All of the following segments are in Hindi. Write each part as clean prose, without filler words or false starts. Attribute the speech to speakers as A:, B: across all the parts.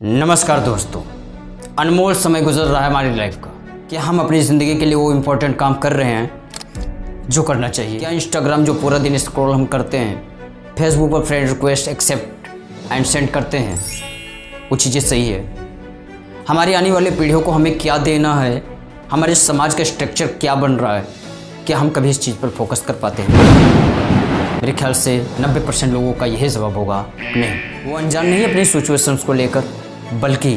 A: नमस्कार दोस्तों, अनमोल समय गुजर रहा है हमारी लाइफ का। क्या हम अपनी ज़िंदगी के लिए वो इम्पोर्टेंट काम कर रहे हैं जो करना चाहिए? क्या इंस्टाग्राम जो पूरा दिन स्क्रॉल हम करते हैं, फेसबुक पर friend request accept and send करते हैं, वो चीज़ें सही है? हमारी आने वाली पीढ़ियों को हमें क्या देना है? हमारे समाज का स्ट्रक्चर क्या बन रहा है? क्या हम कभी इस चीज़ पर फोकस कर पाते हैं? मेरे ख्याल से 90% लोगों का यही जवाब होगा नहीं। वो अनजान नहीं अपनी सिचुएशंस को लेकर, बल्कि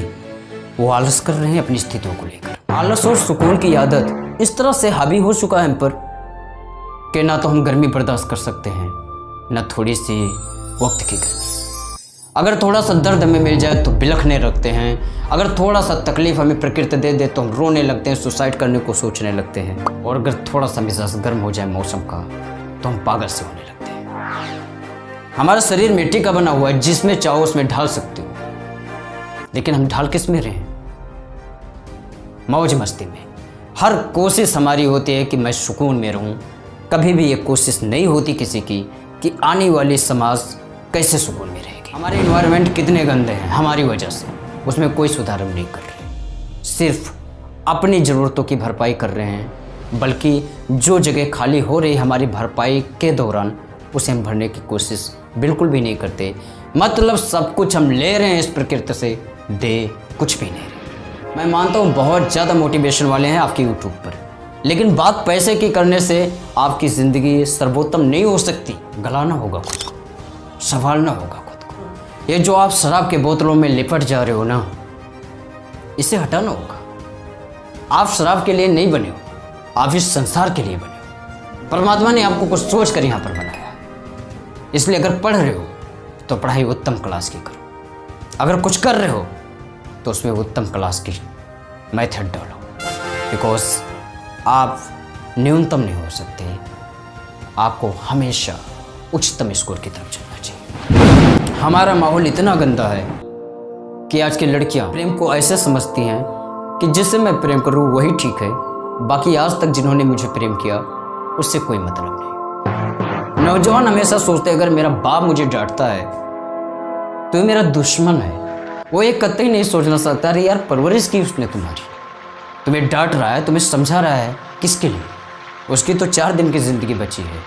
A: वो आलस कर रहे हैं अपनी स्थितियों को लेकर। आलस और सुकून की आदत इस तरह से हावी हो चुका है हम पर कि ना तो हम गर्मी बर्दाश्त कर सकते हैं, ना थोड़ी सी वक्त की गर्मी। अगर थोड़ा सा दर्द हमें मिल जाए तो बिलखने लगते हैं, अगर थोड़ा सा तकलीफ हमें प्रकृति दे दे तो हम रोने लगते हैं, सुसाइड करने को सोचने लगते हैं, और अगर थोड़ा सा मिजाज गर्म हो जाए मौसम का तो हम पागल से होने लगते हैं। हमारा शरीर मिट्टी का बना हुआ है, जिसमें चाहो उसमें ढाल सकते हो, लेकिन हम ढाल किस में रहे? मौज मस्ती में। हर कोशिश हमारी होती है कि मैं सुकून में रहूं। कभी भी ये कोशिश नहीं होती किसी की कि आने वाली समाज कैसे सुकून में रहेगी। हमारे इन्वायरमेंट कितने गंदे हैं हमारी वजह से, उसमें कोई सुधार हम नहीं कर रहे। सिर्फ अपनी ज़रूरतों की भरपाई कर रहे हैं, बल्कि जो जगह खाली हो रही हमारी भरपाई के दौरान उसे हम भरने की कोशिश बिल्कुल भी नहीं करते। मतलब सब कुछ हम ले रहे हैं इस प्रकृति से, दे कुछ भी नहीं रहे। मैं मानता हूँ बहुत ज़्यादा मोटिवेशन वाले हैं आपकी यूट्यूब पर, लेकिन बात पैसे की करने से आपकी ज़िंदगी सर्वोत्तम नहीं हो सकती। गलाना होगा खुद को, संभालना होगा खुद को। ये जो आप शराब के बोतलों में लिपट जा रहे हो ना, इसे हटाना होगा। आप शराब के लिए नहीं बने हो, आप इस संसार के लिए बने हो। परमात्मा ने आपको कुछ सोच कर यहाँ पर बनाया, इसलिए अगर पढ़ रहे हो तो पढ़ाई उत्तम क्लास की करो। अगर कुछ कर रहे हो तो उसमें उत्तम क्लास की मेथड डालो, बिकॉज आप न्यूनतम नहीं हो सकते। आपको हमेशा उच्चतम स्कोर की तरफ चलना चाहिए। हमारा माहौल इतना गंदा है कि आज की लड़कियां प्रेम को ऐसे समझती हैं कि जिससे मैं प्रेम करूं वही ठीक है, बाकी आज तक जिन्होंने मुझे प्रेम किया उससे कोई मतलब नहीं। नौजवान हमेशा सोचते हैं अगर मेरा बाप मुझे डांटता है तो ये मेरा दुश्मन है। वो ये कतई नहीं सोचना सकता, अरे यार परवरिश की उसने तुम्हारी, तुम्हें डांट रहा है, तुम्हें समझा रहा है, किसके लिए? उसकी तो 4 दिन की ज़िंदगी बची है,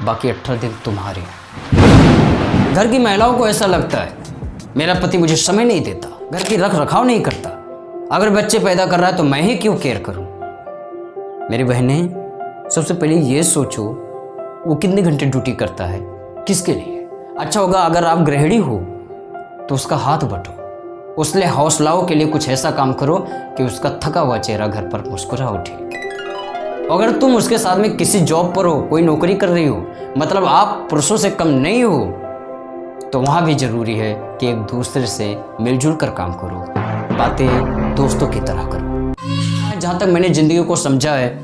A: बाकी 18 दिन तुम्हारे। घर की महिलाओं को ऐसा लगता है मेरा पति मुझे समय नहीं देता, घर की रख रखाव नहीं करता, अगर बच्चे पैदा कर रहा है तो मैं ही क्यों केयर करूं? मेरी बहनें, सबसे पहले ये सोचो वो कितने घंटे ड्यूटी करता है, किसके लिए? अच्छा होगा अगर आप गृहिणी हो तो उसका हाथ बटो, उसके हौसलाओं के लिए कुछ ऐसा काम करो कि उसका थका हुआ चेहरा घर पर मुस्कुरा उठे। अगर तुम उसके साथ में किसी जॉब पर हो, कोई नौकरी कर रही हो, मतलब आप पुरुषों से कम नहीं हो, तो वहाँ भी ज़रूरी है कि एक दूसरे से मिलजुल कर काम करो, बातें दोस्तों की तरह करो। जहाँ तक मैंने ज़िंदगी को समझा है,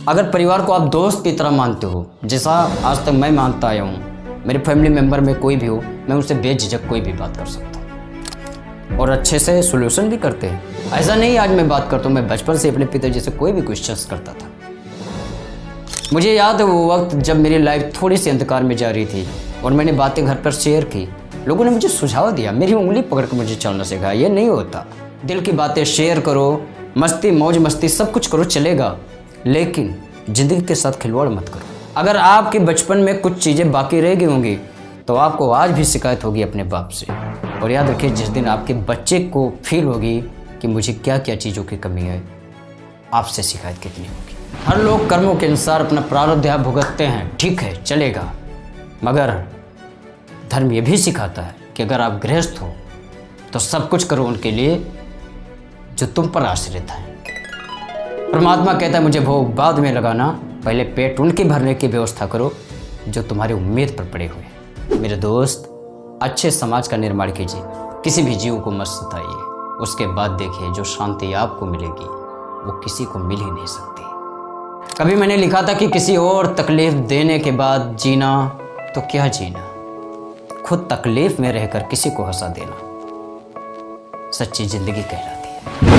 A: अगर परिवार को आप दोस्त की तरह मानते हो, जैसा आज तक मैं मानता आया हूँ, मेरे फैमिली मेम्बर में कोई भी हो, मैं उनसे बेझिझक कोई भी बात कर सकता हूँ और अच्छे से सोल्यूशन भी करते हैं। ऐसा नहीं आज मैं बात करता हूँ, मैं बचपन से अपने पिताजी से कोई भी क्वेश्चंस करता था। मुझे याद है वो वक्त जब मेरी लाइफ थोड़ी सी अंधकार में जा रही थी और मैंने बातें घर पर शेयर की, लोगों ने मुझे सुझाव दिया, मेरी उंगली पकड़ कर मुझे चलना सिखाया, ये नहीं होता। दिल की बातें शेयर करो, मस्ती मौज मस्ती सब कुछ करो, चलेगा, लेकिन ज़िंदगी के साथ खिलवाड़ मत करो। अगर आपके बचपन में कुछ चीज़ें बाकी रह गई होंगी तो आपको आज भी शिकायत होगी अपने बाप से। और याद रखिए, जिस दिन आपके बच्चे को फील होगी कि मुझे क्या क्या चीज़ों की कमी है, आपसे शिकायत कितनी होगी। हर लोग कर्मों के अनुसार अपना प्रारब्ध भुगतते हैं, ठीक है, चलेगा, मगर धर्म ये भी सिखाता है कि अगर आप गृहस्थ हो तो सब कुछ करो उनके लिए जो तुम पर आश्रित हैं। परमात्मा कहता है मुझे भोग बाद में लगाना, पहले पेट उनके भरने की व्यवस्था करो जो तुम्हारी उम्मीद पर पड़े हुए हैं। मेरे दोस्त, अच्छे समाज का निर्माण कीजिए, किसी भी जीव को मत सताइए, उसके बाद देखिए जो शांति आपको मिलेगी वो किसी को मिल ही नहीं सकती। कभी मैंने लिखा था कि किसी और तकलीफ देने के बाद जीना तो क्या जीना, खुद तकलीफ में रहकर किसी को हंसा देना सच्ची जिंदगी कहलाती है।